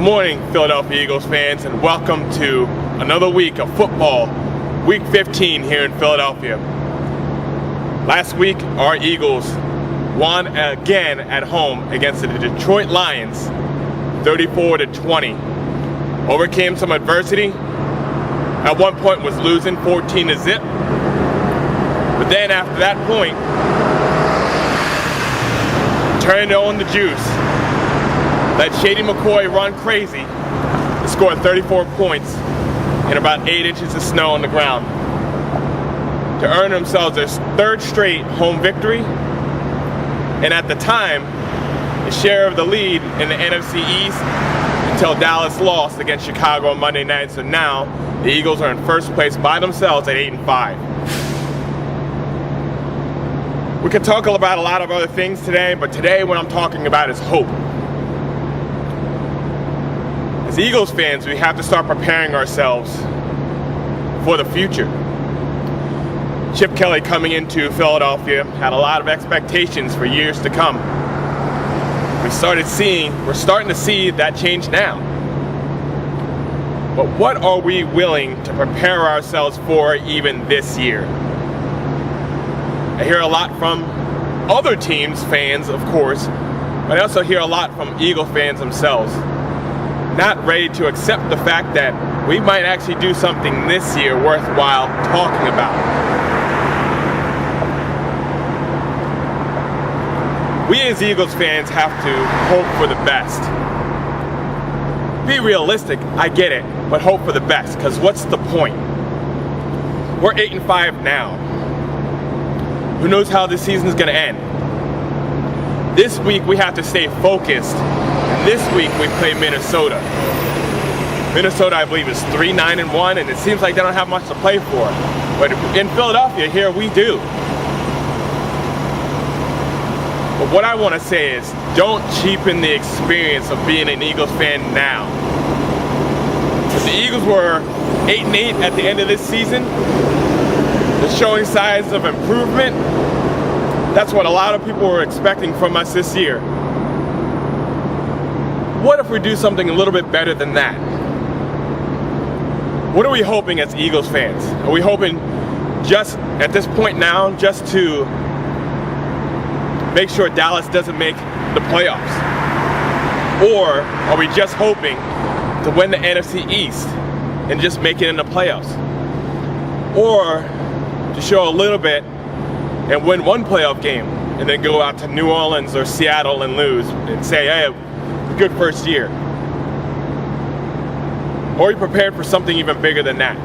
morning, Philadelphia Eagles fans, and welcome to another week of football, Week 15 here in Philadelphia. Last week, our Eagles won again at home against the Detroit Lions, 34-20. Overcame some adversity. At one point was losing 14-0. But then after that point, turned on the juice. Let Shady McCoy run crazy and scored 34 points in about 8 inches of snow on the ground to earn themselves their third straight home victory, and at the time, the share of the lead in the NFC East until Dallas lost against Chicago on Monday night. So now the Eagles are in first place by themselves at 8-5. We could talk about a lot of other things today, but today what I'm talking about is hope. As Eagles fans, we have to start preparing ourselves for the future. Chip Kelly coming into Philadelphia had a lot of expectations for years to come. We're starting to see that change now. But what are we willing to prepare ourselves for even this year? I hear a lot from other teams' fans, of course, but I also hear a lot from Eagle fans themselves. Not ready to accept the fact that we might actually do something this year worthwhile talking about. We as Eagles fans have to hope for the best. Be realistic, I get it, but hope for the best, because what's the point? We're 8-5 now. Who knows how this season is going to end? This week we have to stay focused. And this week we play Minnesota. Minnesota, I believe, is 3-9-1, and it seems like they don't have much to play for. But in Philadelphia, here we do. But what I want to say is, don't cheapen the experience of being an Eagles fan now. If the Eagles were 8-8 at the end of this season, they're showing signs of improvement. That's what a lot of people were expecting from us this year. What if we do something a little bit better than that? What are we hoping as Eagles fans? Are we hoping just at this point now just to make sure Dallas doesn't make the playoffs? Or are we just hoping to win the NFC East and just make it in the playoffs? Or to show a little bit and win one playoff game and then go out to New Orleans or Seattle and lose and say, hey, good first year? Or are you prepared for something even bigger than that?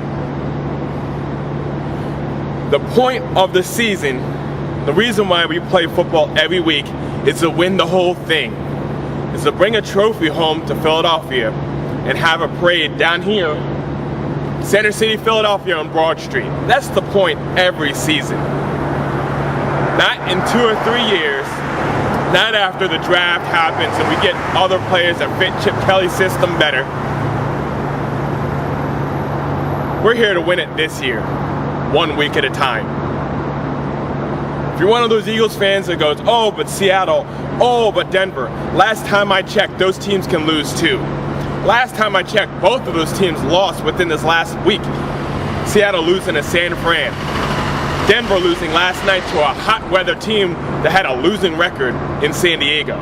The point of the season, the reason why we play football every week, is to win the whole thing. Is to bring a trophy home to Philadelphia and have a parade down here, Center City, Philadelphia on Broad Street. That's the point every season. Not in 2 or 3 years, not after the draft happens and we get other players that fit Chip Kelly's system better. We're here to win it this year, 1 week at a time. If you're one of those Eagles fans that goes, oh, but Seattle, oh, but Denver, last time I checked, those teams can lose too. Last time I checked, both of those teams lost within this last week. Seattle losing to San Fran. Denver losing last night to a hot weather team that had a losing record in San Diego.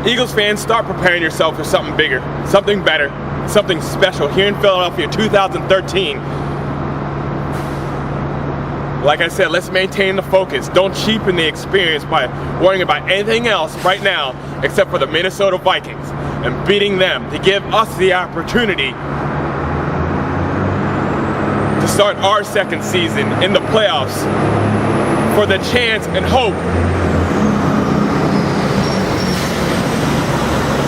Eagles fans, start preparing yourself for something bigger, something better, something special here in Philadelphia 2013. Like I said, let's maintain the focus. Don't cheapen the experience by worrying about anything else right now except for the Minnesota Vikings and beating them to give us the opportunity to start our second season in the playoffs for the chance and hope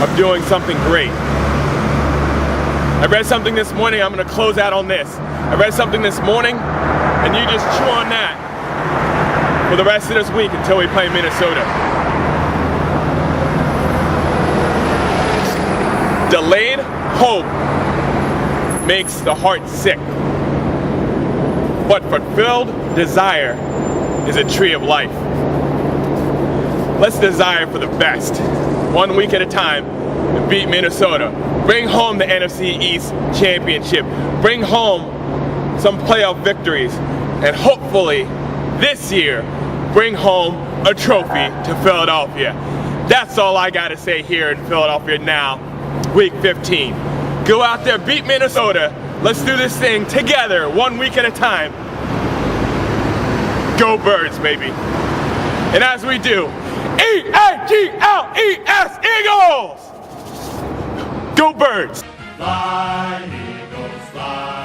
of doing something great. I read something this morning, I'm going to close out on this. I read something this morning, and you just chew on that for the rest of this week until we play Minnesota. Delayed hope makes the heart sick, but fulfilled desire is a tree of life. Let's desire for the best. 1 week at a time, and beat Minnesota. Bring home the NFC East championship. Bring home some playoff victories. And hopefully, this year, bring home a trophy to Philadelphia. That's all I gotta say here in Philadelphia now, week 15. Go out there, beat Minnesota. Let's do this thing together, 1 week at a time. Go Birds, baby. And as we do, E-A-G-L-E-S, Eagles! Go Birds! Fly, Eagles, fly.